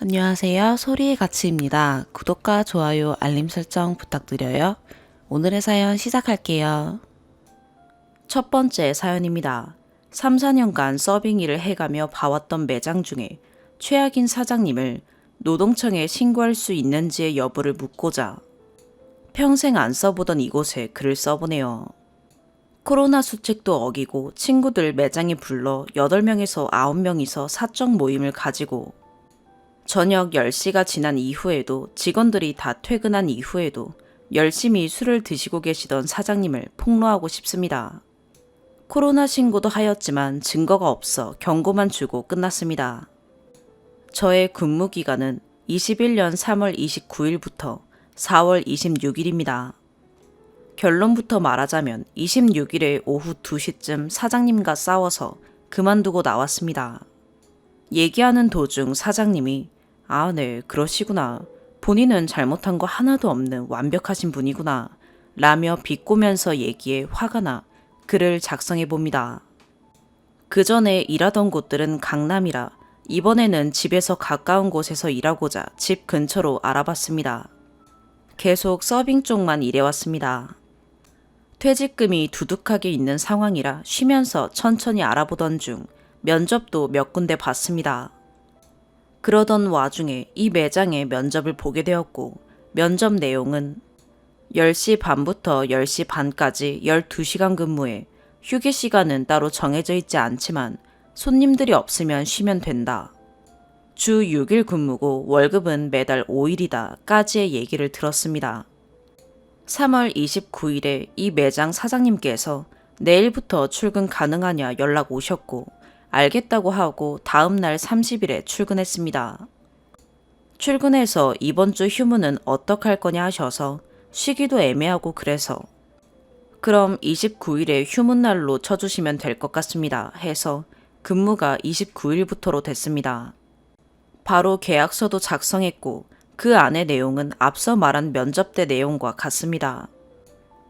안녕하세요. 소리의 가치입니다. 구독과 좋아요, 알림 설정 부탁드려요. 오늘의 사연 시작할게요. 첫 번째 사연입니다. 3, 4년간 서빙 일을 해가며 봐왔던 매장 중에 최악인 사장님을 노동청에 신고할 수 있는지의 여부를 묻고자 평생 안 써보던 이곳에 글을 써보네요. 코로나 수칙도 어기고 친구들 매장에 불러 8명에서 9명이서 사적 모임을 가지고 저녁 10시가 지난 이후에도 직원들이 다 퇴근한 이후에도 열심히 술을 드시고 계시던 사장님을 폭로하고 싶습니다. 코로나 신고도 하였지만 증거가 없어 경고만 주고 끝났습니다. 저의 근무 기간은 21년 3월 29일부터 4월 26일입니다. 결론부터 말하자면 26일에 오후 2시쯤 사장님과 싸워서 그만두고 나왔습니다. 얘기하는 도중 사장님이 네, 그러시구나. 본인은 잘못한 거 하나도 없는 완벽하신 분이구나. 라며 비꼬면서 얘기에 화가 나 글을 작성해 봅니다. 그 전에 일하던 곳들은 강남이라 이번에는 집에서 가까운 곳에서 일하고자 집 근처로 알아봤습니다. 계속 서빙 쪽만 일해왔습니다. 퇴직금이 두둑하게 있는 상황이라 쉬면서 천천히 알아보던 중 면접도 몇 군데 봤습니다. 그러던 와중에 이 매장의 면접을 보게 되었고 면접 내용은 10시 반부터 10시 반까지 12시간 근무에 휴게 시간은 따로 정해져 있지 않지만 손님들이 없으면 쉬면 된다. 주 6일 근무고 월급은 매달 5일이다 까지의 얘기를 들었습니다. 3월 29일에 이 매장 사장님께서 내일부터 출근 가능하냐 연락 오셨고 알겠다고 하고 다음 날 30일에 출근했습니다. 출근해서 이번 주 휴무는 어떡할 거냐 하셔서 쉬기도 애매하고 그래서 그럼 29일에 휴무날로 쳐주시면 될 것 같습니다 해서 근무가 29일부터로 됐습니다. 바로 계약서도 작성했고 그 안의 내용은 앞서 말한 면접 때 내용과 같습니다.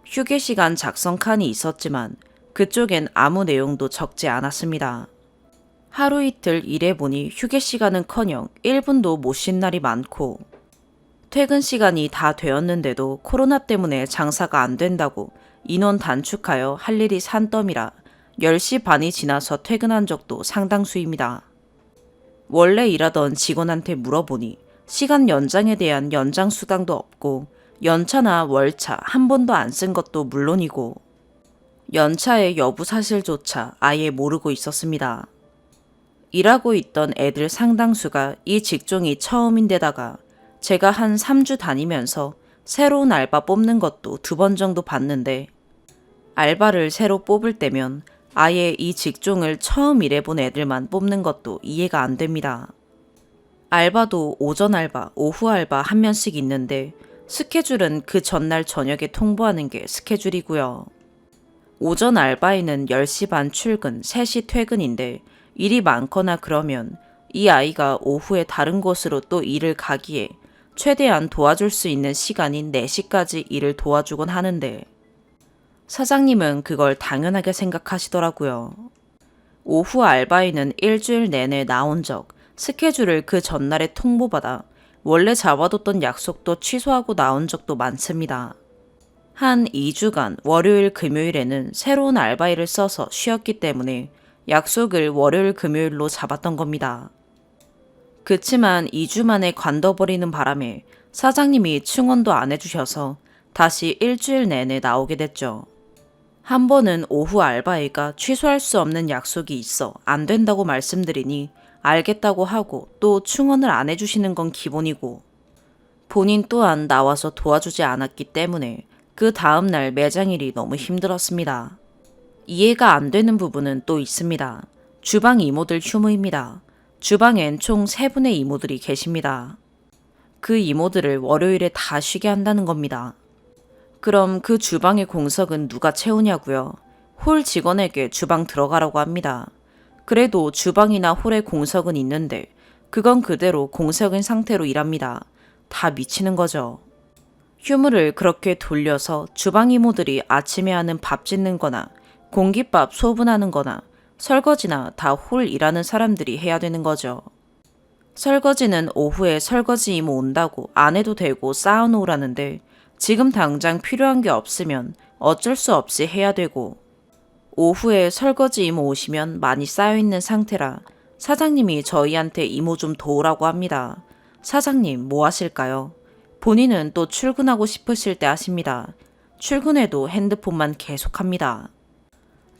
휴게 시간 작성 칸이 있었지만 그쪽엔 아무 내용도 적지 않았습니다. 하루 이틀 일해보니 휴게 시간은커녕 1분도 못 쉰 날이 많고 퇴근 시간이 다 되었는데도 코로나 때문에 장사가 안 된다고 인원 단축하여 할 일이 산더미라 10시 반이 지나서 퇴근한 적도 상당수입니다. 원래 일하던 직원한테 물어보니 시간 연장에 대한 연장 수당도 없고 연차나 월차 한 번도 안 쓴 것도 물론이고 연차의 여부 사실조차 아예 모르고 있었습니다. 일하고 있던 애들 상당수가 이 직종이 처음인데다가 제가 한 3주 다니면서 새로운 알바 뽑는 것도 2번 정도 봤는데 알바를 새로 뽑을 때면 아예 이 직종을 처음 일해본 애들만 뽑는 것도 이해가 안 됩니다. 알바도 오전 알바, 오후 알바 한 면씩 있는데 스케줄은 그 전날 저녁에 통보하는 게 스케줄이고요. 오전 알바에는 10시 반 출근, 3시 퇴근인데 일이 많거나 그러면 이 아이가 오후에 다른 곳으로 또 일을 가기에 최대한 도와줄 수 있는 시간인 4시까지 일을 도와주곤 하는데 사장님은 그걸 당연하게 생각하시더라고요. 오후 알바에는 일주일 내내 나온 적, 스케줄을 그 전날에 통보받아 원래 잡아뒀던 약속도 취소하고 나온 적도 많습니다. 한 2주간 월요일 금요일에는 새로운 알바일을 써서 쉬었기 때문에 약속을 월요일 금요일로 잡았던 겁니다. 그치만 2주 만에 관둬버리는 바람에 사장님이 충원도 안 해주셔서 다시 일주일 내내 나오게 됐죠. 한 번은 오후 알바애가 취소할 수 없는 약속이 있어 안 된다고 말씀드리니 알겠다고 하고 또 충원을 안 해주시는 건 기본이고 본인 또한 나와서 도와주지 않았기 때문에 그 다음날 매장일이 너무 힘들었습니다. 이해가 안 되는 부분은 또 있습니다. 주방 이모들 휴무입니다. 주방엔 총 3분의 이모들이 계십니다. 그 이모들을 월요일에 다 쉬게 한다는 겁니다. 그럼 그 주방의 공석은 누가 채우냐고요? 홀 직원에게 주방 들어가라고 합니다. 그래도 주방이나 홀의 공석은 있는데 그건 그대로 공석인 상태로 일합니다. 다 미치는 거죠. 휴무를 그렇게 돌려서 주방 이모들이 아침에 하는 밥 짓는 거나 공깃밥 소분하는 거나 설거지나 다 홀 일하는 사람들이 해야 되는 거죠. 설거지는 오후에 설거지 이모 온다고 안 해도 되고 쌓아놓으라는데 지금 당장 필요한 게 없으면 어쩔 수 없이 해야 되고 오후에 설거지 이모 오시면 많이 쌓여있는 상태라 사장님이 저희한테 이모 좀 도우라고 합니다. 사장님 뭐 하실까요? 본인은 또 출근하고 싶으실 때 하십니다. 출근해도 핸드폰만 계속합니다.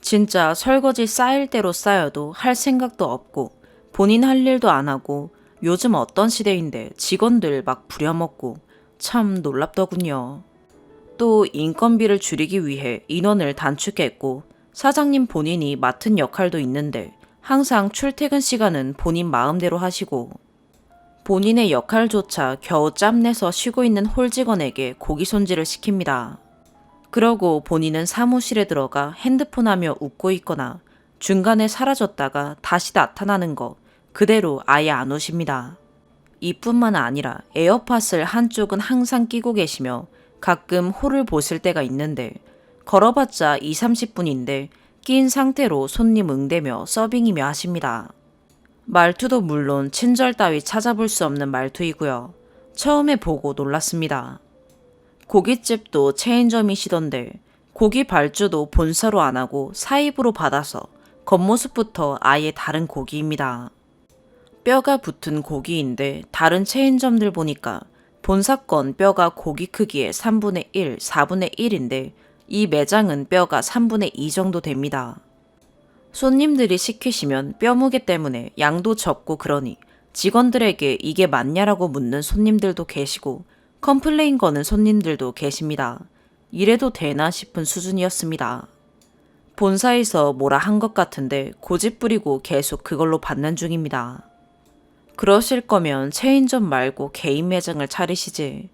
진짜 설거지 쌓일 대로 쌓여도 할 생각도 없고 본인 할 일도 안 하고 요즘 어떤 시대인데 직원들 막 부려먹고 참 놀랍더군요. 또 인건비를 줄이기 위해 인원을 단축했고 사장님 본인이 맡은 역할도 있는데 항상 출퇴근 시간은 본인 마음대로 하시고 본인의 역할조차 겨우 짬내서 쉬고 있는 홀 직원에게 고기 손질을 시킵니다. 그러고 본인은 사무실에 들어가 핸드폰 하며 웃고 있거나 중간에 사라졌다가 다시 나타나는 거 그대로 아예 안 오십니다. 이뿐만 아니라 에어팟을 한쪽은 항상 끼고 계시며 가끔 홀을 보실 때가 있는데 걸어봤자 2, 30분인데 낀 상태로 손님 응대며 서빙이며 하십니다. 말투도 물론 친절 따위 찾아볼 수 없는 말투이고요. 처음에 보고 놀랐습니다. 고깃집도 체인점이시던데 고기 발주도 본사로 안 하고 사입으로 받아서 겉모습부터 아예 다른 고기입니다. 뼈가 붙은 고기인데 다른 체인점들 보니까 본사 건 뼈가 고기 크기의 3분의 1, 4분의 1인데 이 매장은 뼈가 3분의 2 정도 됩니다. 손님들이 시키시면 뼈 무게 때문에 양도 적고 그러니 직원들에게 이게 맞냐라고 묻는 손님들도 계시고 컴플레인 거는 손님들도 계십니다. 이래도 되나 싶은 수준이었습니다. 본사에서 뭐라 한 것 같은데 고집 부리고 계속 그걸로 받는 중입니다. 그러실 거면 체인점 말고 개인 매장을 차리시지.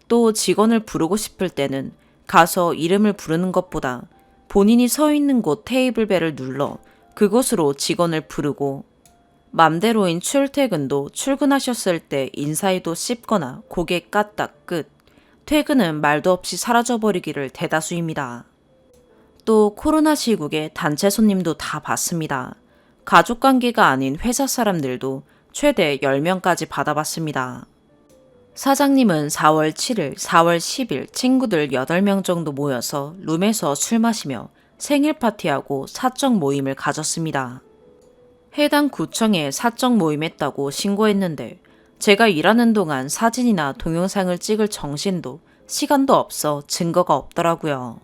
또 직원을 부르고 싶을 때는 가서 이름을 부르는 것보다 본인이 서 있는 곳 테이블벨을 눌러 그곳으로 직원을 부르고 맘대로인 출퇴근도 출근하셨을 때 인사에도 씹거나 고개 까딱 끝. 퇴근은 말도 없이 사라져버리기를 대다수입니다. 또 코로나 시국에 단체 손님도 다 받습니다. 가족관계가 아닌 회사 사람들도 최대 10명까지 받아봤습니다. 사장님은 4월 7일, 4월 10일 친구들 8명 정도 모여서 룸에서 술 마시며 생일 파티하고 사적 모임을 가졌습니다. 해당 구청에 사적 모임했다고 신고했는데 제가 일하는 동안 사진이나 동영상을 찍을 정신도 시간도 없어 증거가 없더라고요.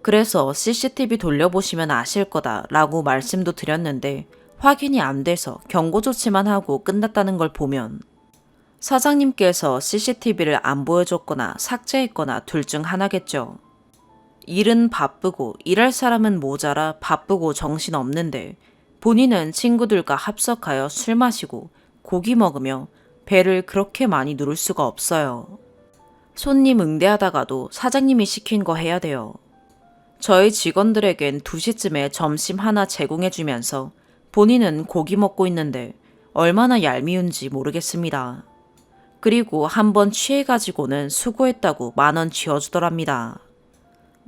그래서 CCTV 돌려보시면 아실 거다라고 말씀도 드렸는데 확인이 안 돼서 경고 조치만 하고 끝났다는 걸 보면 사장님께서 CCTV를 안 보여줬거나 삭제했거나 둘 중 하나겠죠. 일은 바쁘고 일할 사람은 모자라 바쁘고 정신없는데 본인은 친구들과 합석하여 술 마시고 고기 먹으며 배를 그렇게 많이 누를 수가 없어요. 손님 응대하다가도 사장님이 시킨 거 해야 돼요. 저희 직원들에겐 2시쯤에 점심 하나 제공해주면서 본인은 고기 먹고 있는데 얼마나 얄미운지 모르겠습니다. 그리고 한번 취해가지고는 수고했다고 10,000원 쥐어주더랍니다.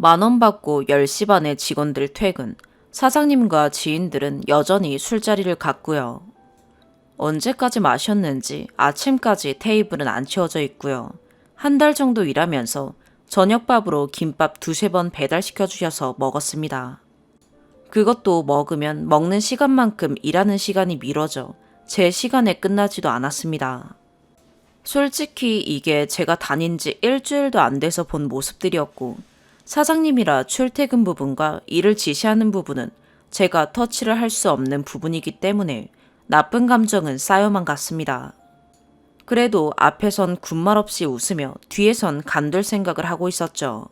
10,000원 받고 10시 반에 직원들 퇴근, 사장님과 지인들은 여전히 술자리를 갔고요. 언제까지 마셨는지 아침까지 테이블은 안 치워져 있고요. 한 달 정도 일하면서 저녁밥으로 김밥 2-3번 배달시켜 주셔서 먹었습니다. 그것도 먹으면 먹는 시간만큼 일하는 시간이 미뤄져 제 시간에 끝나지도 않았습니다. 솔직히 이게 제가 다닌 지 일주일도 안 돼서 본 모습들이었고 사장님이라 출퇴근 부분과 일을 지시하는 부분은 제가 터치를 할 수 없는 부분이기 때문에 나쁜 감정은 쌓여만 갔습니다. 그래도 앞에선 군말 없이 웃으며 뒤에선 간둘 생각을 하고 있었죠.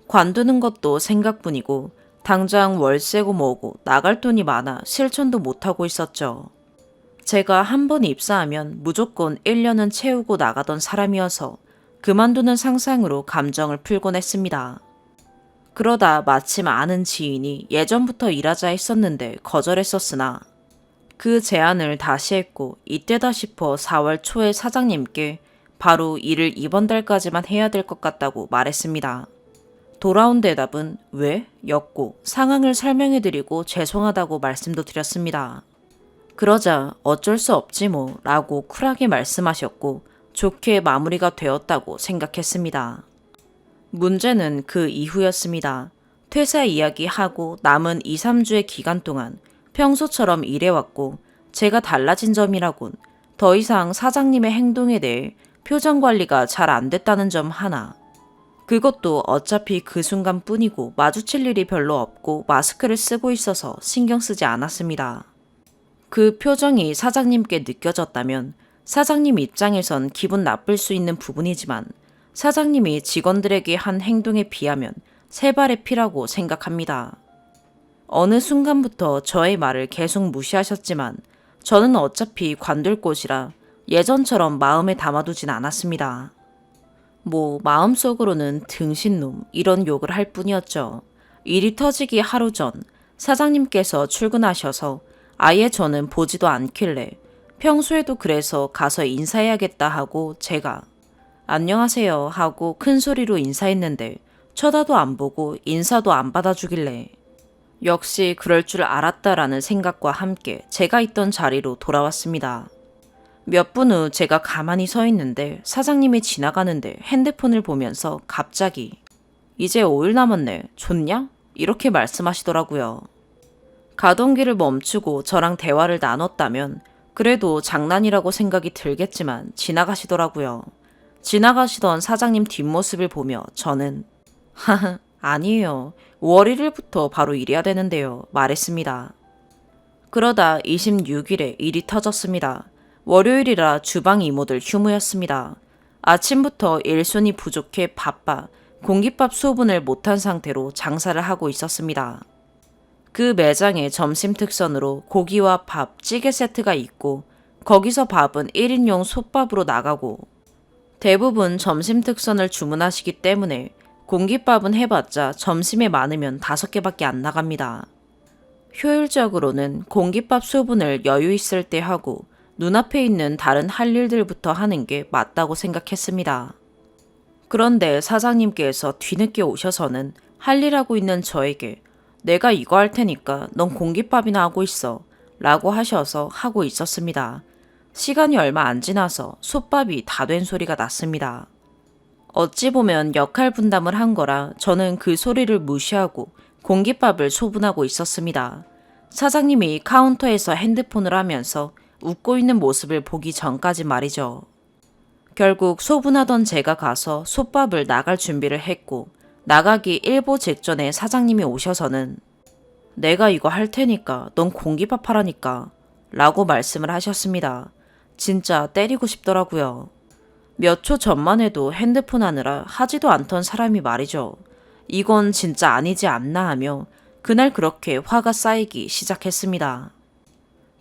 관두는 것도 생각뿐이고 당장 월세고 뭐고 나갈 돈이 많아 실천도 못하고 있었죠. 제가 한 번 입사하면 무조건 1년은 채우고 나가던 사람이어서 그만두는 상상으로 감정을 풀곤 했습니다. 그러다 마침 아는 지인이 예전부터 일하자 했었는데 거절했었으나 그 제안을 다시 했고 이때다 싶어 4월 초에 사장님께 바로 일을 이번 달까지만 해야 될 것 같다고 말했습니다. 돌아온 대답은 왜? 였고 상황을 설명해드리고 죄송하다고 말씀도 드렸습니다. 그러자 어쩔 수 없지 뭐 라고 쿨하게 말씀하셨고 좋게 마무리가 되었다고 생각했습니다. 문제는 그 이후였습니다. 퇴사 이야기하고 남은 2, 3주의 기간 동안 평소처럼 일해왔고 제가 달라진 점이라곤 더 이상 사장님의 행동에 대해 표정 관리가 잘 안 됐다는 점 하나. 그것도 어차피 그 순간뿐이고 마주칠 일이 별로 없고 마스크를 쓰고 있어서 신경 쓰지 않았습니다. 그 표정이 사장님께 느껴졌다면 사장님 입장에선 기분 나쁠 수 있는 부분이지만 사장님이 직원들에게 한 행동에 비하면 세 발의 피라고 생각합니다. 어느 순간부터 저의 말을 계속 무시하셨지만 저는 어차피 관둘 곳이라 예전처럼 마음에 담아두진 않았습니다. 뭐 마음속으로는 등신놈 이런 욕을 할 뿐이었죠. 일이 터지기 하루 전 사장님께서 출근하셔서 아예 저는 보지도 않길래 평소에도 그래서 가서 인사해야겠다 하고 제가 안녕하세요 하고 큰 소리로 인사했는데 쳐다도 안 보고 인사도 안 받아주길래 역시 그럴 줄 알았다라는 생각과 함께 제가 있던 자리로 돌아왔습니다. 몇 분 후 제가 가만히 서 있는데 사장님이 지나가는데 핸드폰을 보면서 갑자기 이제 5일 남았네. 좋냐? 이렇게 말씀하시더라고요. 가던 길을 멈추고 저랑 대화를 나눴다면 그래도 장난이라고 생각이 들겠지만 지나가시더라고요. 지나가시던 사장님 뒷모습을 보며 저는 하하 아니에요. 5월 1일부터 바로 일해야 되는데요. 말했습니다. 그러다 26일에 일이 터졌습니다. 월요일이라 주방 이모들 휴무였습니다. 아침부터 일손이 부족해 바빠 공깃밥 수분을 못한 상태로 장사를 하고 있었습니다. 그 매장에 점심 특선으로 고기와 밥, 찌개 세트가 있고 거기서 밥은 1인용 솥밥으로 나가고 대부분 점심 특선을 주문하시기 때문에 공깃밥은 해봤자 점심에 많으면 5개밖에 안 나갑니다. 효율적으로는 공깃밥 수분을 여유 있을 때 하고 눈앞에 있는 다른 할 일들부터 하는 게 맞다고 생각했습니다. 그런데 사장님께서 뒤늦게 오셔서는 할 일 하고 있는 저에게 내가 이거 할 테니까 넌 공깃밥이나 하고 있어 라고 하셔서 하고 있었습니다. 시간이 얼마 안 지나서 솥밥이 다 된 소리가 났습니다. 어찌 보면 역할 분담을 한 거라 저는 그 소리를 무시하고 공깃밥을 소분하고 있었습니다. 사장님이 카운터에서 핸드폰을 하면서 웃고 있는 모습을 보기 전까지 말이죠. 결국 소분하던 제가 가서 솥밥을 나갈 준비를 했고 나가기 일보 직전에 사장님이 오셔서는 내가 이거 할 테니까 넌 공깃밥 하라니까 라고 말씀을 하셨습니다. 진짜 때리고 싶더라고요. 몇 초 전만 해도 핸드폰 하느라 하지도 않던 사람이 말이죠. 이건 진짜 아니지 않나 하며 그날 그렇게 화가 쌓이기 시작했습니다.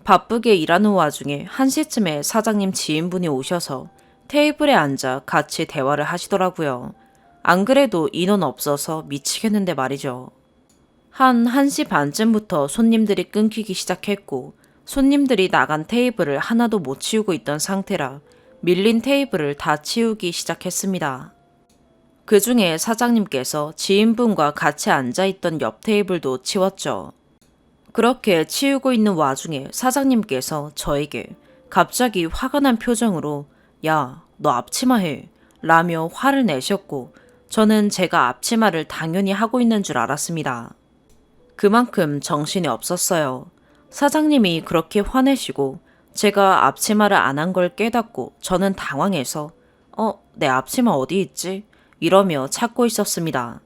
바쁘게 일하는 와중에 1시쯤에 사장님 지인분이 오셔서 테이블에 앉아 같이 대화를 하시더라고요. 안 그래도 인원 없어서 미치겠는데 말이죠. 한 1시 반쯤부터 손님들이 끊기기 시작했고 손님들이 나간 테이블을 하나도 못 치우고 있던 상태라 밀린 테이블을 다 치우기 시작했습니다. 그 중에 사장님께서 지인분과 같이 앉아있던 옆 테이블도 치웠죠. 그렇게 치우고 있는 와중에 사장님께서 저에게 갑자기 화가 난 표정으로 야, 너 앞치마 해 라며 화를 내셨고 저는 제가 앞치마를 당연히 하고 있는 줄 알았습니다. 그만큼 정신이 없었어요. 사장님이 그렇게 화내시고 제가 앞치마를 안 한 걸 깨닫고 저는 당황해서 내 앞치마 어디 있지? 이러며 찾고 있었습니다.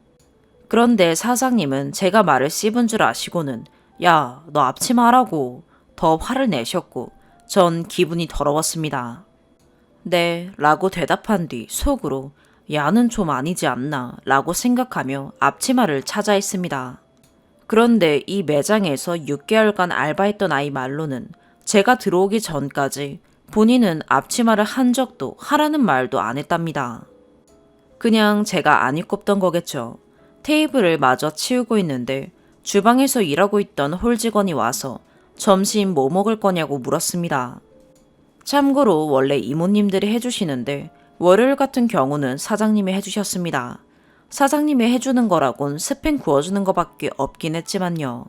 그런데 사장님은 제가 말을 씹은 줄 아시고는 야, 너 앞치마 하라고 더 화를 내셨고 전 기분이 더러웠습니다. 네, 라고 대답한 뒤 속으로 야는 좀 아니지 않나 라고 생각하며 앞치마를 찾아 했습니다. 그런데 이 매장에서 6개월간 알바했던 아이 말로는 제가 들어오기 전까지 본인은 앞치마를 한 적도 하라는 말도 안 했답니다. 그냥 제가 안 입고 없던 거겠죠. 테이블을 마저 치우고 있는데 주방에서 일하고 있던 홀 직원이 와서 점심 뭐 먹을 거냐고 물었습니다. 참고로 원래 이모님들이 해주시는데 월요일 같은 경우는 사장님이 해주셨습니다. 사장님이 해주는 거라곤 스팸 구워주는 거밖에 없긴 했지만요.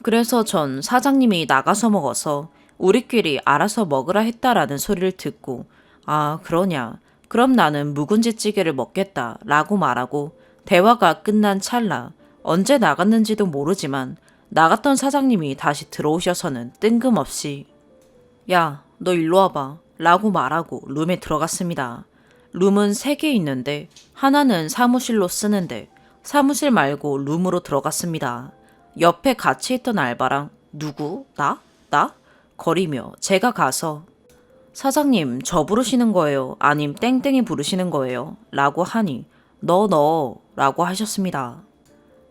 그래서 전 사장님이 나가서 먹어서 우리끼리 알아서 먹으라 했다라는 소리를 듣고 아, 그러냐. 그럼 나는 묵은지찌개를 먹겠다 라고 말하고 대화가 끝난 찰나 언제 나갔는지도 모르지만 나갔던 사장님이 다시 들어오셔서는 뜬금없이 야, 너 일로 와봐 라고 말하고 룸에 들어갔습니다. 룸은 3개 있는데 하나는 사무실로 쓰는데 사무실 말고 룸으로 들어갔습니다. 옆에 같이 있던 알바랑 누구? 나? 나? 거리며 제가 가서 사장님 저 부르시는 거예요? 아님 땡땡이 부르시는 거예요? 라고 하니 너 라고 하셨습니다.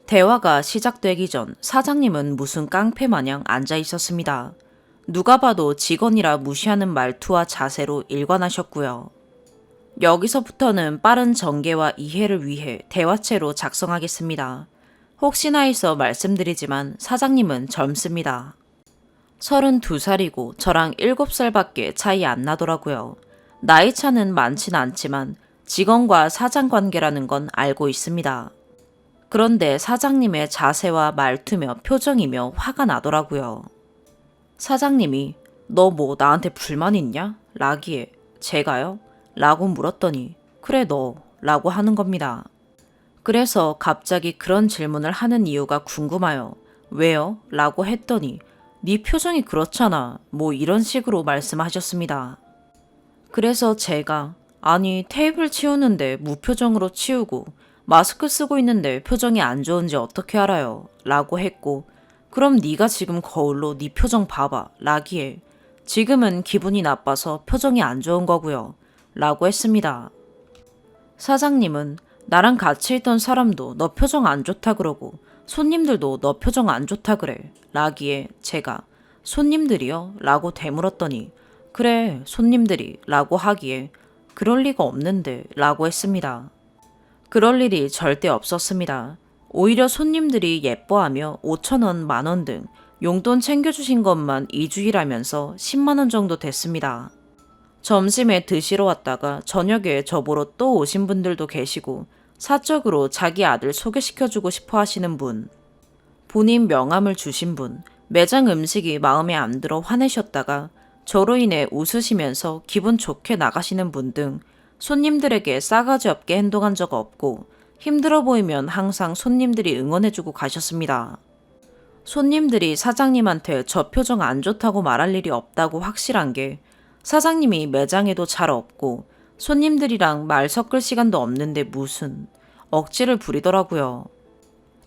대화가 시작되기 전 사장님은 무슨 깡패 마냥 앉아 있었습니다. 누가 봐도 직원이라 무시하는 말투와 자세로 일관하셨고요. 여기서부터는 빠른 전개와 이해를 위해 대화체로 작성하겠습니다. 혹시나 해서 말씀드리지만 사장님은 젊습니다. 32살이고 저랑 7살밖에 차이 안 나더라고요. 나이 차는 많진 않지만 직원과 사장 관계라는 건 알고 있습니다. 그런데 사장님의 자세와 말투며 표정이며 화가 나더라고요. 사장님이 너 뭐 나한테 불만 있냐? 라기에 제가요? 라고 물었더니 그래 너 라고 하는 겁니다. 그래서 갑자기 그런 질문을 하는 이유가 궁금해요. 왜요? 라고 했더니 네 표정이 그렇잖아. 뭐 이런 식으로 말씀하셨습니다. 그래서 제가 아니 테이블 치우는데 무표정으로 치우고 마스크 쓰고 있는데 표정이 안 좋은지 어떻게 알아요? 라고 했고 그럼 네가 지금 거울로 네 표정 봐봐 라기에 지금은 기분이 나빠서 표정이 안 좋은 거고요. 라고 했습니다. 사장님은 나랑 같이 있던 사람도 너 표정 안 좋다 그러고 손님들도 너 표정 안 좋다 그래. 라기에 제가 손님들이요? 라고 되물었더니 그래 손님들이 라고 하기에 그럴 리가 없는데 라고 했습니다. 그럴 일이 절대 없었습니다. 오히려 손님들이 예뻐하며 5,000원, 만원 등 용돈 챙겨주신 것만 2주일하면서 10만원 정도 됐습니다. 점심에 드시러 왔다가 저녁에 저보러 또 오신 분들도 계시고 사적으로 자기 아들 소개시켜주고 싶어 하시는 분, 본인 명함을 주신 분, 매장 음식이 마음에 안 들어 화내셨다가 저로 인해 웃으시면서 기분 좋게 나가시는 분 등 손님들에게 싸가지 없게 행동한 적 없고 힘들어 보이면 항상 손님들이 응원해주고 가셨습니다. 손님들이 사장님한테 저 표정 안 좋다고 말할 일이 없다고 확실한 게 사장님이 매장에도 잘 없고 손님들이랑 말 섞을 시간도 없는데 무슨 억지를 부리더라고요.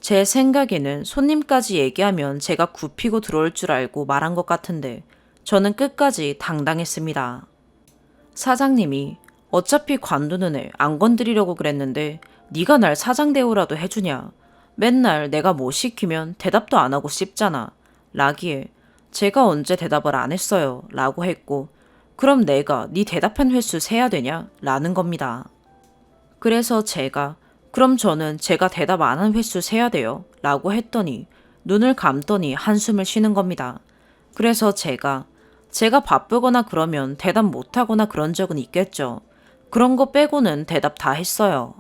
제 생각에는 손님까지 얘기하면 제가 굽히고 들어올 줄 알고 말한 것 같은데 저는 끝까지 당당했습니다. 사장님이 어차피 관두는 애 안 건드리려고 그랬는데 네가 날 사장 대우라도 해주냐. 맨날 내가 뭐 시키면 대답도 안 하고 씹잖아. 라기에 제가 언제 대답을 안 했어요. 라고 했고 그럼 내가 네 대답한 횟수 세야 되냐? 라는 겁니다. 그래서 제가 그럼 저는 제가 대답 안 한 횟수 세야 돼요. 라고 했더니 눈을 감더니 한숨을 쉬는 겁니다. 그래서 제가 바쁘거나 그러면 대답 못하거나 그런 적은 있겠죠. 그런 거 빼고는 대답 다 했어요.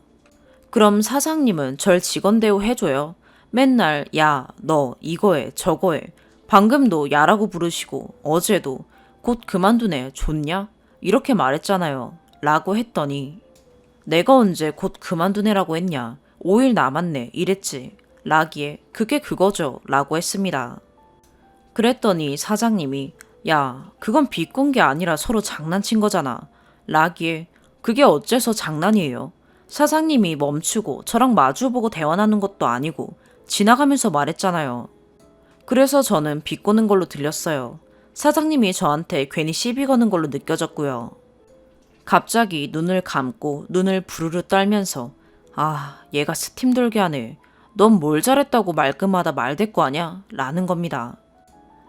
그럼 사장님은 절 직원 대우 해줘요. 맨날 야, 너 이거 해 저거 해. 방금도 야라고 부르시고 어제도 곧 그만두네 좋냐? 이렇게 말했잖아요. 라고 했더니 내가 언제 곧 그만두네라고 했냐. 5일 남았네 이랬지. 라기에 그게 그거죠. 라고 했습니다. 그랬더니 사장님이 야, 그건 비꼰 게 아니라 서로 장난친 거잖아. 라기에 그게 어째서 장난이에요? 사장님이 멈추고 저랑 마주보고 대화 나눈 것도 아니고 지나가면서 말했잖아요. 그래서 저는 비꼬는 걸로 들렸어요. 사장님이 저한테 괜히 시비 거는 걸로 느껴졌고요. 갑자기 눈을 감고 눈을 부르르 떨면서 아, 얘가 스팀 돌게 하네. 넌 뭘 잘했다고 말끝마다 말대꾸하냐? 라는 겁니다.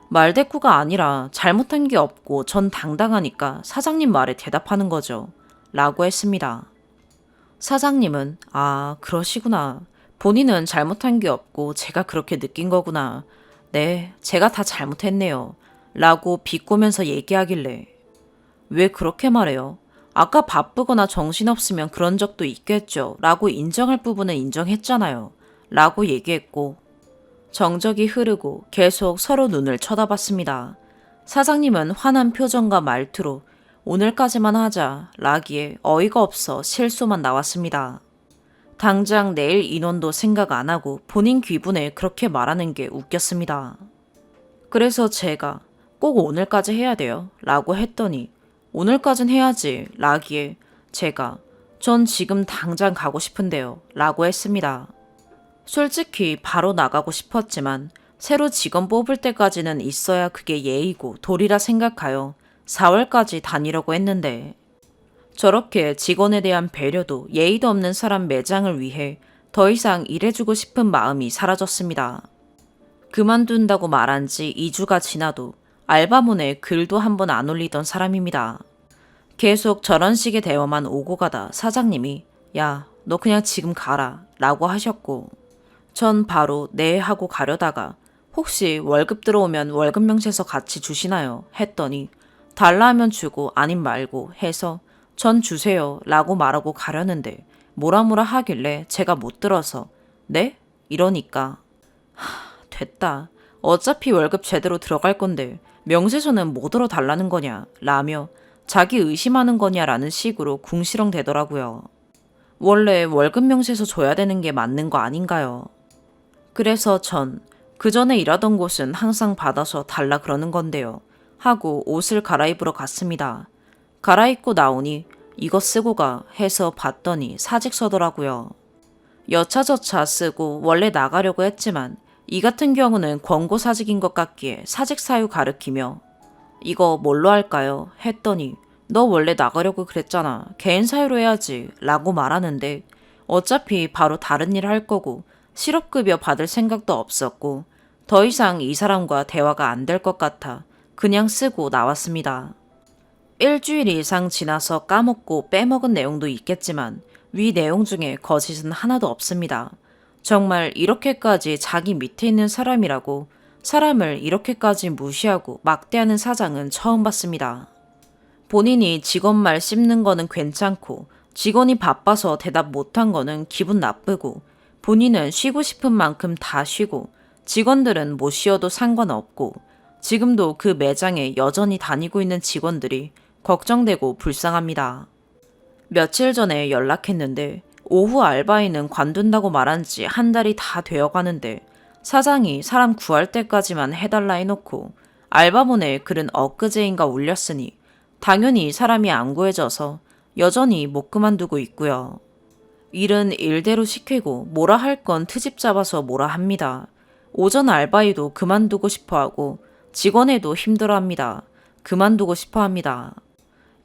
말대꾸가 아니라 잘못한 게 없고 전 당당하니까 사장님 말에 대답하는 거죠. 라고 했습니다. 사장님은 아, 그러시구나. 본인은 잘못한 게 없고 제가 그렇게 느낀 거구나. 네, 제가 다 잘못했네요. 라고 비꼬면서 얘기하길래 왜 그렇게 말해요? 아까 바쁘거나 정신없으면 그런 적도 있겠죠. 라고 인정할 부분은 인정했잖아요. 라고 얘기했고 정적이 흐르고 계속 서로 눈을 쳐다봤습니다. 사장님은 화난 표정과 말투로 오늘까지만 하자 라기에 어이가 없어 실소만 나왔습니다. 당장 내일 인원도 생각 안 하고 본인 귀분에 그렇게 말하는 게 웃겼습니다. 그래서 제가 꼭 오늘까지 해야 돼요 라고 했더니 오늘까진 해야지 라기에 제가 전 지금 당장 가고 싶은데요 라고 했습니다. 솔직히 바로 나가고 싶었지만 새로 직원 뽑을 때까지는 있어야 그게 예의고 도리라 생각하여 4월까지 다니려고 했는데 저렇게 직원에 대한 배려도 예의도 없는 사람 매장을 위해 더 이상 일해주고 싶은 마음이 사라졌습니다. 그만둔다고 말한 지 2주가 지나도 알바몬에 글도 한 번 안 올리던 사람입니다. 계속 저런 식의 대화만 오고 가다 사장님이 야, 너 그냥 지금 가라 라고 하셨고 전 바로 네 하고 가려다가 혹시 월급 들어오면 월급 명세서 같이 주시나요? 했더니 달라 하면 주고 아님 말고 해서 전 주세요 라고 말하고 가려는데 뭐라 하길래 제가 못 들어서 네? 이러니까 됐다. 어차피 월급 제대로 들어갈 건데 명세서는 뭐 들어달라는 거냐 라며 자기 의심하는 거냐라는 식으로 궁시렁 대더라고요. 원래 월급 명세서 줘야 되는 게 맞는 거 아닌가요? 그래서 전 그 전에 일하던 곳은 항상 받아서 달라 그러는 건데요. 하고 옷을 갈아입으러 갔습니다. 갈아입고 나오니 이거 쓰고 가 해서 봤더니 사직서더라고요. 여차저차 쓰고 원래 나가려고 했지만 이 같은 경우는 권고 사직인 것 같기에 사직 사유 가르키며 이거 뭘로 할까요? 했더니 너 원래 나가려고 그랬잖아. 개인 사유로 해야지 라고 말하는데 어차피 바로 다른 일 할 거고 실업급여 받을 생각도 없었고 더 이상 이 사람과 대화가 안 될 것 같아 그냥 쓰고 나왔습니다. 일주일 이상 지나서 까먹고 빼먹은 내용도 있겠지만 위 내용 중에 거짓은 하나도 없습니다. 정말 이렇게까지 자기 밑에 있는 사람이라고 사람을 이렇게까지 무시하고 막대하는 사장은 처음 봤습니다. 본인이 직원 말 씹는 거는 괜찮고 직원이 바빠서 대답 못한 거는 기분 나쁘고 본인은 쉬고 싶은 만큼 다 쉬고 직원들은 못 쉬어도 상관없고 지금도 그 매장에 여전히 다니고 있는 직원들이 걱정되고 불쌍합니다. 며칠 전에 연락했는데 오후 알바인은 관둔다고 말한 지 한 달이 다 되어 가는데 사장이 사람 구할 때까지만 해달라 해놓고 알바몬에 글은 엊그제인가 올렸으니 당연히 사람이 안 구해져서 여전히 못 그만두고 있고요. 일은 일대로 시키고 뭐라 할 건 트집 잡아서 뭐라 합니다. 오전 알바이도 그만두고 싶어하고 직원애도 힘들어합니다. 그만두고 싶어합니다.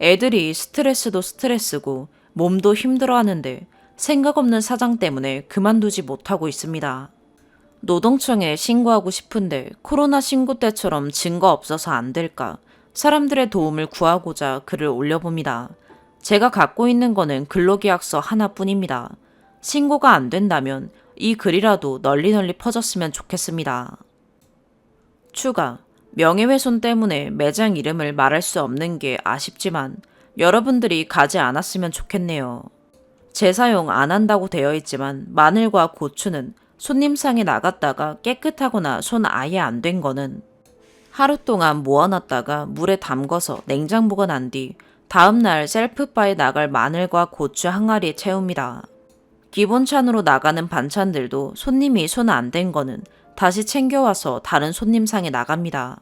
애들이 스트레스도 스트레스고 몸도 힘들어하는데 생각 없는 사장 때문에 그만두지 못하고 있습니다. 노동청에 신고하고 싶은데 코로나 신고 때처럼 증거 없어서 안 될까 사람들의 도움을 구하고자 글을 올려봅니다. 제가 갖고 있는 거는 근로계약서 하나뿐입니다. 신고가 안 된다면 이 글이라도 널리 퍼졌으면 좋겠습니다. 추가, 명예훼손 때문에 매장 이름을 말할 수 없는 게 아쉽지만 여러분들이 가지 않았으면 좋겠네요. 재사용 안 한다고 되어 있지만 마늘과 고추는 손님상에 나갔다가 깨끗하거나 손 아예 안 된 거는 하루 동안 모아놨다가 물에 담궈서 냉장 보관한 뒤 다음날 셀프바에 나갈 마늘과 고추 항아리에 채웁니다. 기본 찬으로 나가는 반찬들도 손님이 손 안 댄 거는 다시 챙겨와서 다른 손님상에 나갑니다.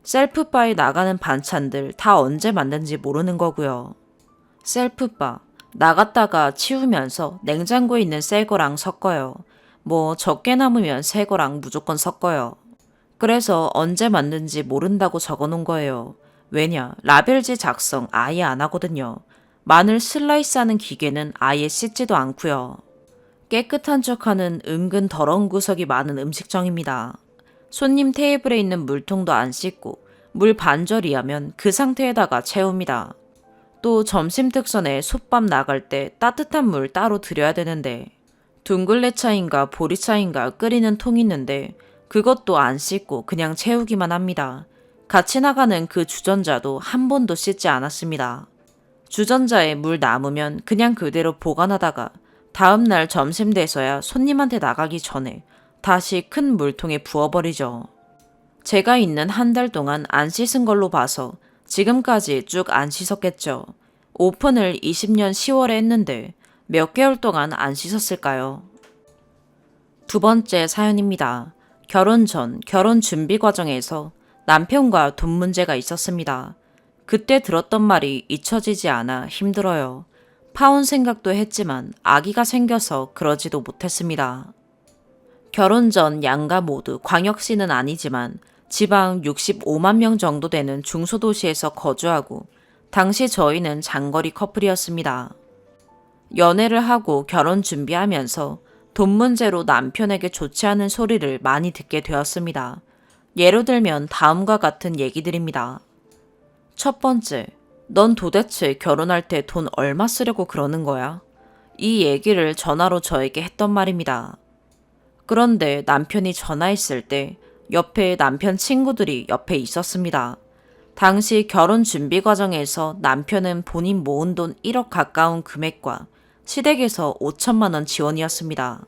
셀프바에 나가는 반찬들 다 언제 만든지 모르는 거고요. 셀프바, 나갔다가 치우면서 냉장고에 있는 새 거랑 섞어요. 뭐 적게 남으면 새 거랑 무조건 섞어요. 그래서 언제 만든지 모른다고 적어놓은 거예요. 왜냐, 라벨지 작성 아예 안 하거든요. 마늘 슬라이스하는 기계는 아예 씻지도 않고요. 깨끗한 척하는 은근 더러운 구석이 많은 음식점입니다. 손님 테이블에 있는 물통도 안 씻고 물 반절이하면 그 상태에다가 채웁니다. 또 점심 특선에 솥밥 나갈 때 따뜻한 물 따로 드려야 되는데 둥글레차인가 보리차인가 끓이는 통 있는데 그것도 안 씻고 그냥 채우기만 합니다. 같이 나가는 그 주전자도 한 번도 씻지 않았습니다. 주전자에 물 남으면 그냥 그대로 보관하다가 다음날 점심 돼서야 손님한테 나가기 전에 다시 큰 물통에 부어버리죠. 제가 있는 한 달 동안 안 씻은 걸로 봐서 지금까지 쭉 안 씻었겠죠. 오픈을 20년 10월에 했는데 몇 개월 동안 안 씻었을까요? 두 번째 사연입니다. 결혼 전 결혼 준비 과정에서 남편과 돈 문제가 있었습니다. 그때 들었던 말이 잊혀지지 않아 힘들어요. 파혼 생각도 했지만 아기가 생겨서 그러지도 못했습니다. 결혼 전 양가 모두 광역시는 아니지만 지방 65만 명 정도 되는 중소도시에서 거주하고 당시 저희는 장거리 커플이었습니다. 연애를 하고 결혼 준비하면서 돈 문제로 남편에게 좋지 않은 소리를 많이 듣게 되었습니다. 예로 들면 다음과 같은 얘기들입니다. 첫 번째, 넌 도대체 결혼할 때 돈 얼마 쓰려고 그러는 거야? 이 얘기를 전화로 저에게 했던 말입니다. 그런데 남편이 전화했을 때 옆에 남편 친구들이 옆에 있었습니다. 당시 결혼 준비 과정에서 남편은 본인 모은 돈 1억 가까운 금액과 시댁에서 5천만 원 지원이었습니다.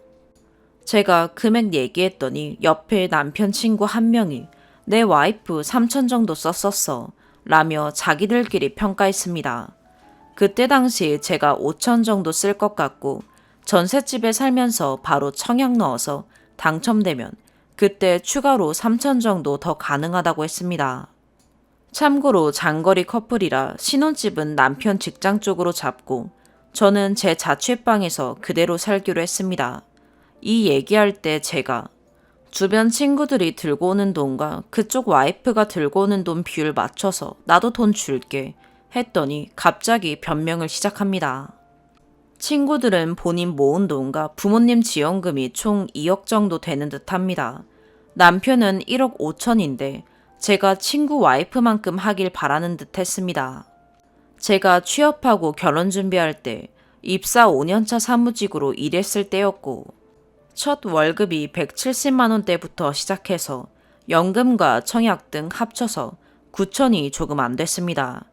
제가 금액 얘기했더니 옆에 남편 친구 한 명이 내 와이프 3천 정도 썼었어 라며 자기들끼리 평가했습니다. 그때 당시 제가 5천 정도 쓸 것 같고 전셋집에 살면서 바로 청약 넣어서 당첨되면 그때 추가로 3천 정도 더 가능하다고 했습니다. 참고로 장거리 커플이라 신혼집은 남편 직장 쪽으로 잡고 저는 제 자취방에서 그대로 살기로 했습니다. 이 얘기할 때 제가 주변 친구들이 들고 오는 돈과 그쪽 와이프가 들고 오는 돈 비율 맞춰서 나도 돈 줄게 했더니 갑자기 변명을 시작합니다. 친구들은 본인 모은 돈과 부모님 지원금이 총 2억 정도 되는 듯 합니다. 남편은 1억 5천인데 제가 친구 와이프만큼 하길 바라는 듯 했습니다. 제가 취업하고 결혼 준비할 때 입사 5년차 사무직으로 일했을 때였고 첫 월급이 170만 원대부터 시작해서 연금과 청약 등 합쳐서 9천이 조금 안 됐습니다.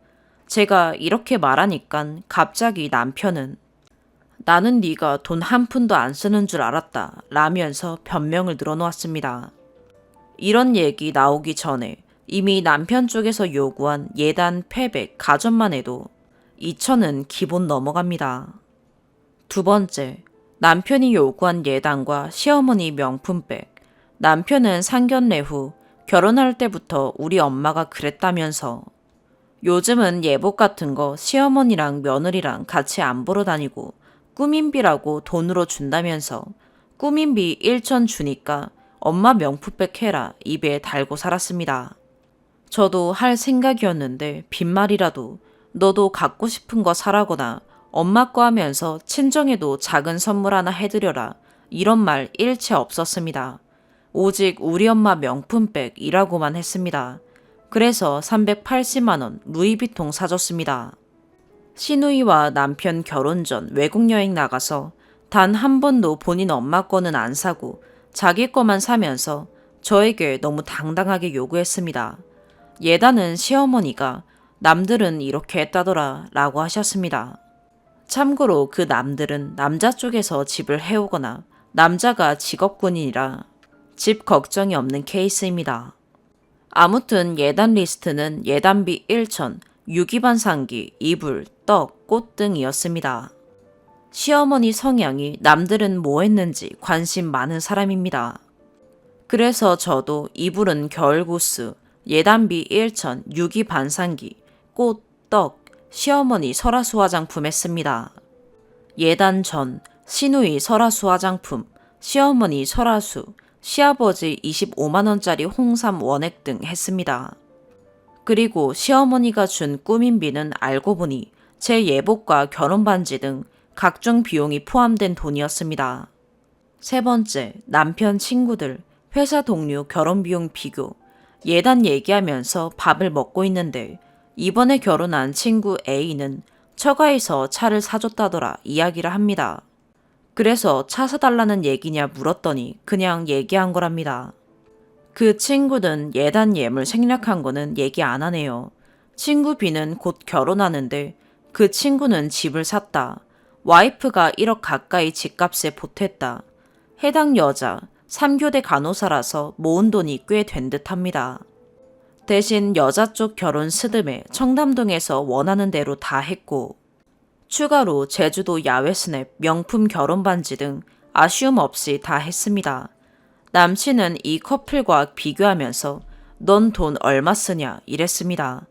제가 이렇게 말하니까 갑자기 남편은 나는 네가 돈 한 푼도 안 쓰는 줄 알았다 라면서 변명을 늘어놓았습니다. 이런 얘기 나오기 전에 이미 남편 쪽에서 요구한 예단, 패백, 가전만 해도 2천은 기본 넘어갑니다. 두 번째, 남편이 요구한 예단과 시어머니 명품백. 남편은 상견례 후 결혼할 때부터 우리 엄마가 그랬다면서 요즘은 예복 같은 거 시어머니랑 며느리랑 같이 안 보러 다니고 꾸민비라고 돈으로 준다면서 꾸민비 1천 주니까 엄마 명품백 해라 입에 달고 살았습니다. 저도 할 생각이었는데 빈말이라도 너도 갖고 싶은 거 사라거나 엄마 거 하면서 친정에도 작은 선물 하나 해드려라 이런 말 일체 없었습니다. 오직 우리 엄마 명품백이라고만 했습니다. 그래서 380만 원 루이비통 사줬습니다. 시누이와 남편 결혼 전 외국 여행 나가서 단 한 번도 본인 엄마 거는 안 사고 자기 거만 사면서 저에게 너무 당당하게 요구했습니다. 예단은 시어머니가 남들은 이렇게 했다더라 라고 하셨습니다. 참고로 그 남들은 남자 쪽에서 집을 해오거나 남자가 직업군인이라 집 걱정이 없는 케이스입니다. 아무튼 예단 리스트는 예단비 1천, 유기반상기, 이불, 떡, 꽃 등이었습니다. 시어머니 성향이 남들은 뭐 했는지 관심 많은 사람입니다. 그래서 저도 이불은 겨울구스, 예단비 1천, 유기반상기, 꽃, 떡, 시어머니 설화수 화장품 했습니다. 예단 전, 시누이 설화수 화장품, 시어머니 설화수, 시아버지 25만원짜리 홍삼 원액 등 했습니다. 그리고 시어머니가 준 꾸민비는 알고 보니 제 예복과 결혼반지 등 각종 비용이 포함된 돈이었습니다. 세 번째, 남편 친구들, 회사 동료 결혼비용 비교. 예단 얘기하면서 밥을 먹고 있는데 이번에 결혼한 친구 A는 처가에서 차를 사줬다더라 이야기를 합니다. 그래서 차 사달라는 얘기냐 물었더니 그냥 얘기한 거랍니다. 그 친구는 예단 예물 생략한 거는 얘기 안 하네요. 친구 B는 곧 결혼하는데 그 친구는 집을 샀다. 와이프가 1억 가까이 집값에 보탰다. 해당 여자 3교대 간호사라서 모은 돈이 꽤 된 듯합니다. 대신 여자 쪽 결혼 스드메 청담동에서 원하는 대로 다 했고, 추가로 제주도 야외 스냅, 명품 결혼 반지 등 아쉬움 없이 다 했습니다. 남친은 이 커플과 비교하면서 넌 돈 얼마 쓰냐 이랬습니다.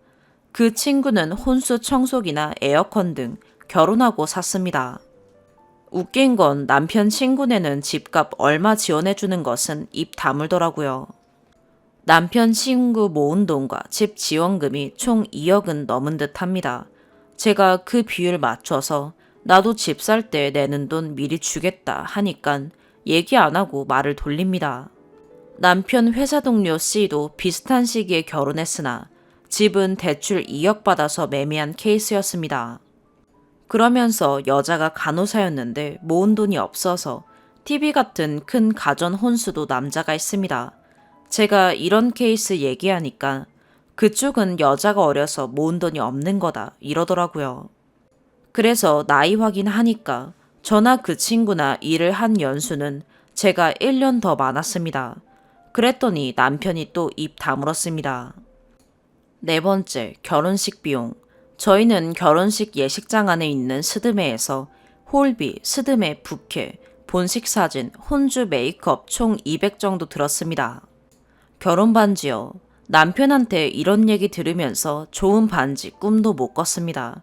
그 친구는 혼수 청소기나 에어컨 등 결혼하고 샀습니다. 웃긴 건 남편 친구네는 집값 얼마 지원해주는 것은 입 다물더라고요. 남편 친구 모은 돈과 집 지원금이 총 2억은 넘은 듯 합니다. 제가 그 비율 맞춰서 나도 집 살 때 내는 돈 미리 주겠다 하니깐 얘기 안 하고 말을 돌립니다. 남편 회사 동료 C도 비슷한 시기에 결혼했으나 집은 대출 2억 받아서 매매한 케이스였습니다. 그러면서 여자가 간호사였는데 모은 돈이 없어서 TV 같은 큰 가전 혼수도 남자가 했습니다. 제가 이런 케이스 얘기하니까 그쪽은 여자가 어려서 모은 돈이 없는 거다 이러더라고요. 그래서 나이 확인하니까 저나 그 친구나 일을 한 연수는 제가 1년 더 많았습니다. 그랬더니 남편이 또 입 다물었습니다. 네 번째, 결혼식 비용. 저희는 결혼식 예식장 안에 있는 스드메에서 홀비, 스드메, 부케, 본식 사진, 혼주 메이크업 총 200 정도 들었습니다. 결혼 반지요. 남편한테 이런 얘기 들으면서 좋은 반지 꿈도 못 꿨습니다.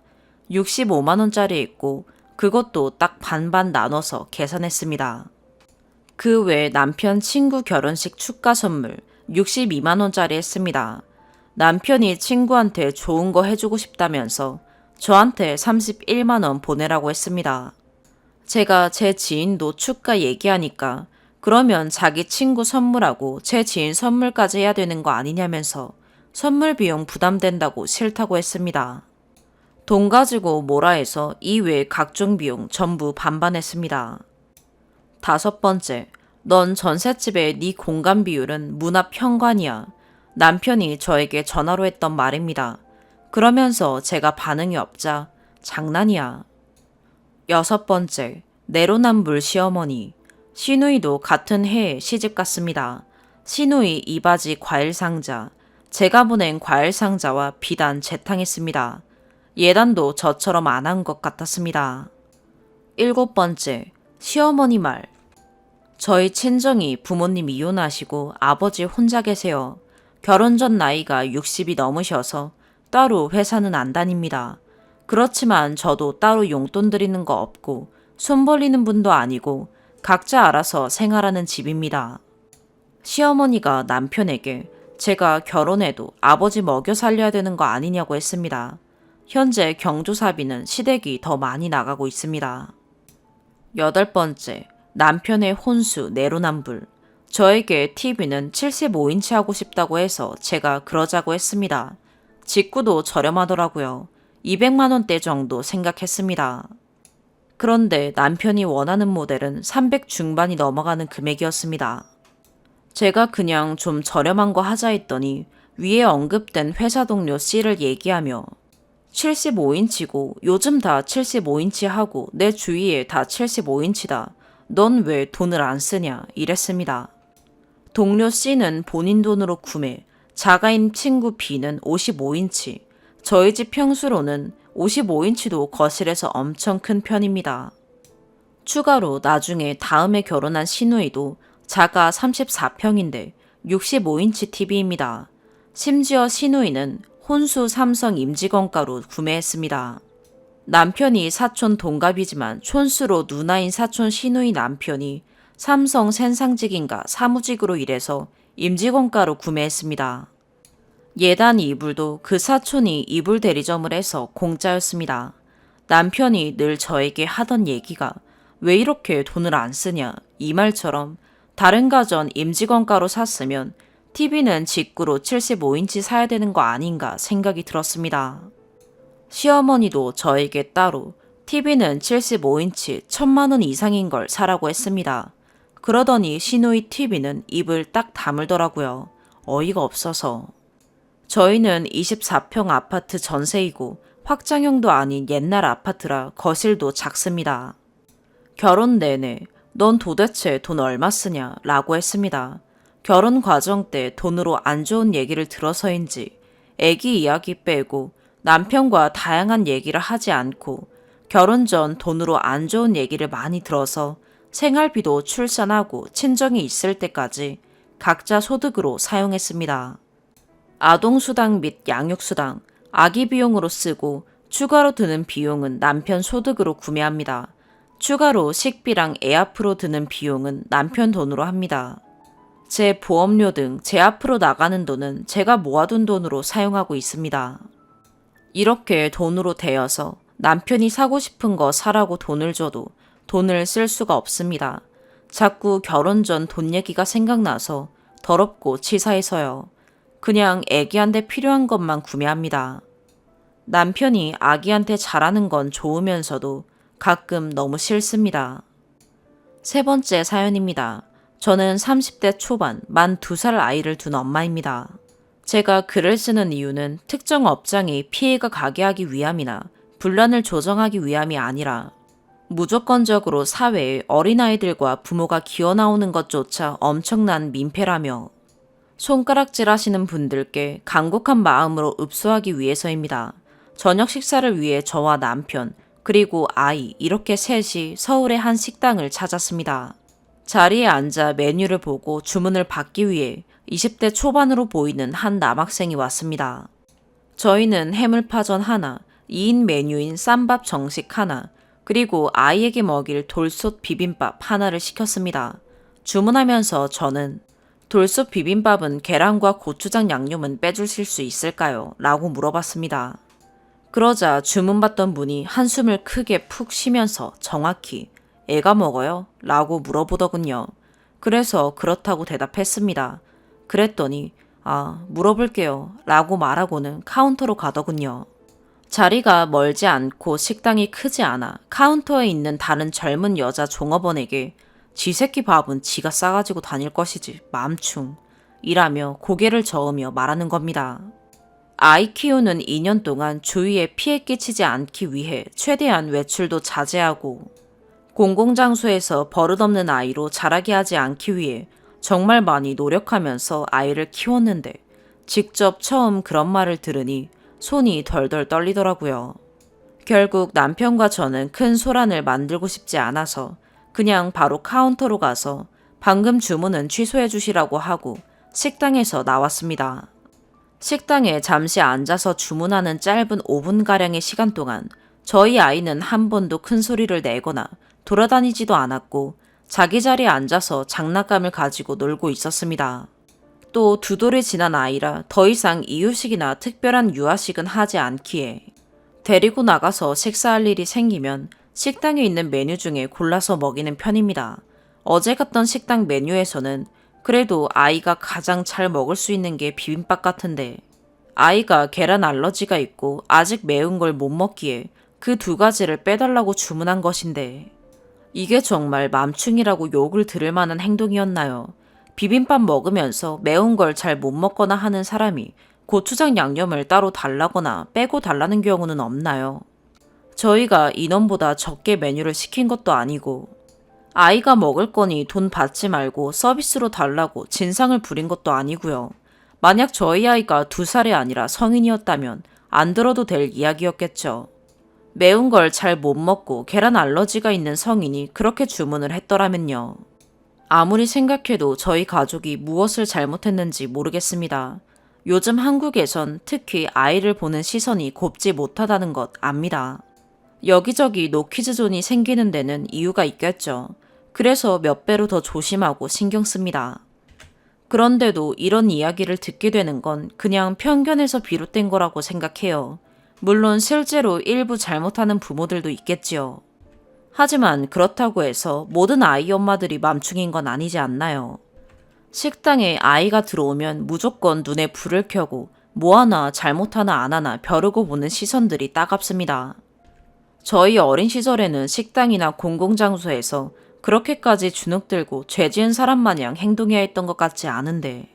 65만 원짜리 있고 그것도 딱 반반 나눠서 계산했습니다. 그 외에 남편 친구 결혼식 축가 선물 62만 원짜리 했습니다. 남편이 친구한테 좋은 거 해주고 싶다면서 저한테 31만 원 보내라고 했습니다. 제가 제 지인도 축가 얘기하니까 그러면 자기 친구 선물하고 제 지인 선물까지 해야 되는 거 아니냐면서 선물 비용 부담된다고 싫다고 했습니다. 돈 가지고 뭐라 해서 이외 각종 비용 전부 반반했습니다. 다섯 번째, 넌 전셋집의 네 공간 비율은 문 앞 현관이야. 남편이 저에게 전화로 했던 말입니다. 그러면서 제가 반응이 없자 장난이야. 여섯 번째, 내로남불 시어머니. 시누이도 같은 해에 시집 갔습니다. 시누이 이바지 과일 상자, 제가 보낸 과일 상자와 비단 재탕했습니다. 예단도 저처럼 안 한 것 같았습니다. 일곱 번째, 시어머니 말. 저희 친정이 부모님 이혼하시고 아버지 혼자 계세요. 결혼 전 나이가 60이 넘으셔서 따로 회사는 안 다닙니다. 그렇지만 저도 따로 용돈 드리는 거 없고 손 벌리는 분도 아니고 각자 알아서 생활하는 집입니다. 시어머니가 남편에게 제가 결혼해도 아버지 먹여 살려야 되는 거 아니냐고 했습니다. 현재 경조사비는 시댁이 더 많이 나가고 있습니다. 여덟 번째, 남편의 혼수 내로남불. 저에게 TV는 75인치 하고 싶다고 해서 제가 그러자고 했습니다. 직구도 저렴하더라고요. 200만 원대 정도 생각했습니다. 그런데 남편이 원하는 모델은 300 중반이 넘어가는 금액이었습니다. 제가 그냥 좀 저렴한 거 하자 했더니 위에 언급된 회사 동료 C를 얘기하며 75인치고 요즘 다 75인치 하고 내 주위에 다 75인치다. 넌 왜 돈을 안 쓰냐 이랬습니다. 동료 C는 본인 돈으로 구매, 자가인 친구 B는 55인치, 저희 집 평수로는 55인치도 거실에서 엄청 큰 편입니다. 추가로 나중에 다음에 결혼한 시누이도 자가 34평인데 65인치 TV입니다. 심지어 시누이는 혼수 삼성 임직원가로 구매했습니다. 남편이 사촌 동갑이지만 촌수로 누나인 사촌 시누이 남편이 삼성 센상직인가 사무직으로 일해서 임직원가로 구매했습니다. 예단 이불도 그 사촌이 이불 대리점을 해서 공짜였습니다. 남편이 늘 저에게 하던 얘기가 왜 이렇게 돈을 안 쓰냐 이 말처럼 다른 가전 임직원가로 샀으면 TV는 직구로 75인치 사야 되는 거 아닌가 생각이 들었습니다. 시어머니도 저에게 따로 TV는 75인치 1000만 원 이상인 걸 사라고 했습니다. 그러더니 시누이 TV는 입을 딱 다물더라고요. 어이가 없어서. 저희는 24평 아파트 전세이고 확장형도 아닌 옛날 아파트라 거실도 작습니다. 결혼 내내 넌 도대체 돈 얼마 쓰냐? 라고 했습니다. 결혼 과정 때 돈으로 안 좋은 얘기를 들어서인지 애기 이야기 빼고 남편과 다양한 얘기를 하지 않고 결혼 전 돈으로 안 좋은 얘기를 많이 들어서 생활비도 출산하고 친정이 있을 때까지 각자 소득으로 사용했습니다. 아동수당 및 양육수당, 아기 비용으로 쓰고 추가로 드는 비용은 남편 소득으로 구매합니다. 추가로 식비랑 애 앞으로 드는 비용은 남편 돈으로 합니다. 제 보험료 등 제 앞으로 나가는 돈은 제가 모아둔 돈으로 사용하고 있습니다. 이렇게 돈으로 대여서 남편이 사고 싶은 거 사라고 돈을 줘도 돈을 쓸 수가 없습니다. 자꾸 결혼 전 돈 얘기가 생각나서 더럽고 치사해서요. 그냥 애기한테 필요한 것만 구매합니다. 남편이 아기한테 잘하는 건 좋으면서도 가끔 너무 싫습니다. 세 번째 사연입니다. 저는 30대 초반 만 2살 아이를 둔 엄마입니다. 제가 글을 쓰는 이유는 특정 업장이 피해가 가게 하기 위함이나 분란을 조정하기 위함이 아니라 무조건적으로 사회에 어린아이들과 부모가 기어나오는 것조차 엄청난 민폐라며 손가락질 하시는 분들께 간곡한 마음으로 읍소하기 위해서입니다. 저녁 식사를 위해 저와 남편, 그리고 아이 이렇게 셋이 서울의 한 식당을 찾았습니다. 자리에 앉아 메뉴를 보고 주문을 받기 위해 20대 초반으로 보이는 한 남학생이 왔습니다. 저희는 해물파전 하나, 2인 메뉴인 쌈밥 정식 하나, 그리고 아이에게 먹일 돌솥 비빔밥 하나를 시켰습니다. 주문하면서 저는 돌솥 비빔밥은 계란과 고추장 양념은 빼주실 수 있을까요? 라고 물어봤습니다. 그러자 주문받던 분이 한숨을 크게 푹 쉬면서 정확히 애가 먹어요? 라고 물어보더군요. 그래서 그렇다고 대답했습니다. 그랬더니 물어볼게요 라고 말하고는 카운터로 가더군요. 자리가 멀지 않고 식당이 크지 않아 카운터에 있는 다른 젊은 여자 종업원에게 지 새끼 밥은 지가 싸가지고 다닐 것이지 맘충 이라며 고개를 저으며 말하는 겁니다. 아이 키우는 2년 동안 주위에 피해 끼치지 않기 위해 최대한 외출도 자제하고 공공장소에서 버릇없는 아이로 자라게 하지 않기 위해 정말 많이 노력하면서 아이를 키웠는데 직접 처음 그런 말을 들으니 손이 덜덜 떨리더라고요. 결국 남편과 저는 큰 소란을 만들고 싶지 않아서 그냥 바로 카운터로 가서 방금 주문은 취소해 주시라고 하고 식당에서 나왔습니다. 식당에 잠시 앉아서 주문하는 짧은 5분가량의 시간 동안 저희 아이는 한 번도 큰 소리를 내거나 돌아다니지도 않았고 자기 자리에 앉아서 장난감을 가지고 놀고 있었습니다. 또 2돌이 지난 아이라 더 이상 이유식이나 특별한 유아식은 하지 않기에 데리고 나가서 식사할 일이 생기면 식당에 있는 메뉴 중에 골라서 먹이는 편입니다. 어제 갔던 식당 메뉴에서는 그래도 아이가 가장 잘 먹을 수 있는 게 비빔밥 같은데 아이가 계란 알러지가 있고 아직 매운 걸 못 먹기에 그 2가지를 빼달라고 주문한 것인데 이게 정말 맘충이라고 욕을 들을 만한 행동이었나요? 비빔밥 먹으면서 매운 걸 잘 못 먹거나 하는 사람이 고추장 양념을 따로 달라거나 빼고 달라는 경우는 없나요? 저희가 인원보다 적게 메뉴를 시킨 것도 아니고 아이가 먹을 거니 돈 받지 말고 서비스로 달라고 진상을 부린 것도 아니고요. 만약 저희 아이가 2살이 아니라 성인이었다면 안 들어도 될 이야기였겠죠. 매운 걸 잘 못 먹고 계란 알러지가 있는 성인이 그렇게 주문을 했더라면요. 아무리 생각해도 저희 가족이 무엇을 잘못했는지 모르겠습니다. 요즘 한국에선 특히 아이를 보는 시선이 곱지 못하다는 것 압니다. 여기저기 노키즈존이 생기는 데는 이유가 있겠죠. 그래서 몇 배로 더 조심하고 신경 씁니다. 그런데도 이런 이야기를 듣게 되는 건 그냥 편견에서 비롯된 거라고 생각해요. 물론 실제로 일부 잘못하는 부모들도 있겠지요. 하지만 그렇다고 해서 모든 아이 엄마들이 맘충인 건 아니지 않나요? 식당에 아이가 들어오면 무조건 눈에 불을 켜고 뭐 하나 잘못하나 안 하나 벼르고 보는 시선들이 따갑습니다. 저희 어린 시절에는 식당이나 공공장소에서 그렇게까지 주눅들고 죄 지은 사람 마냥 행동해야 했던 것 같지 않은데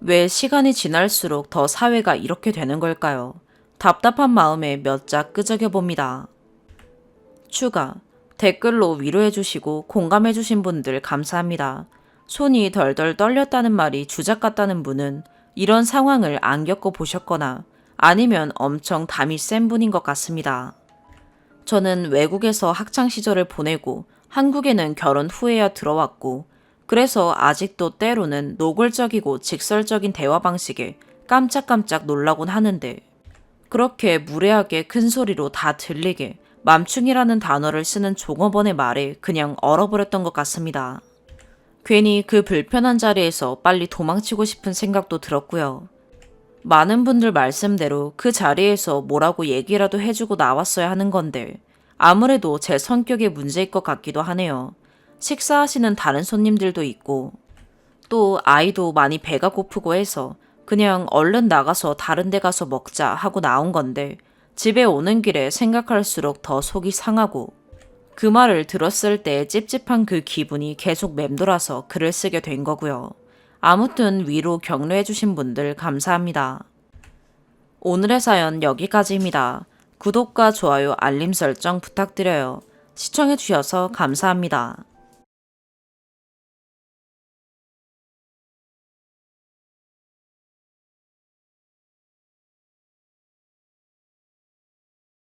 왜 시간이 지날수록 더 사회가 이렇게 되는 걸까요? 답답한 마음에 몇 자 끄적여 봅니다. 추가. 댓글로 위로해주시고 공감해주신 분들 감사합니다. 손이 덜덜 떨렸다는 말이 주작 같다는 분은 이런 상황을 안 겪어보셨거나 아니면 엄청 담이 센 분인 것 같습니다. 저는 외국에서 학창시절을 보내고 한국에는 결혼 후에야 들어왔고 그래서 아직도 때로는 노골적이고 직설적인 대화 방식에 깜짝깜짝 놀라곤 하는데 그렇게 무례하게 큰 소리로 다 들리게 맘충이라는 단어를 쓰는 종업원의 말에 그냥 얼어버렸던 것 같습니다. 괜히 그 불편한 자리에서 빨리 도망치고 싶은 생각도 들었고요. 많은 분들 말씀대로 그 자리에서 뭐라고 얘기라도 해주고 나왔어야 하는 건데 아무래도 제 성격의 문제일 것 같기도 하네요. 식사하시는 다른 손님들도 있고 또 아이도 많이 배가 고프고 해서 그냥 얼른 나가서 다른 데 가서 먹자 하고 나온 건데 집에 오는 길에 생각할수록 더 속이 상하고 그 말을 들었을 때 찝찝한 그 기분이 계속 맴돌아서 글을 쓰게 된 거고요. 아무튼 위로 격려해주신 분들 감사합니다. 오늘의 사연 여기까지입니다. 구독과 좋아요, 알림 설정 부탁드려요. 시청해주셔서 감사합니다.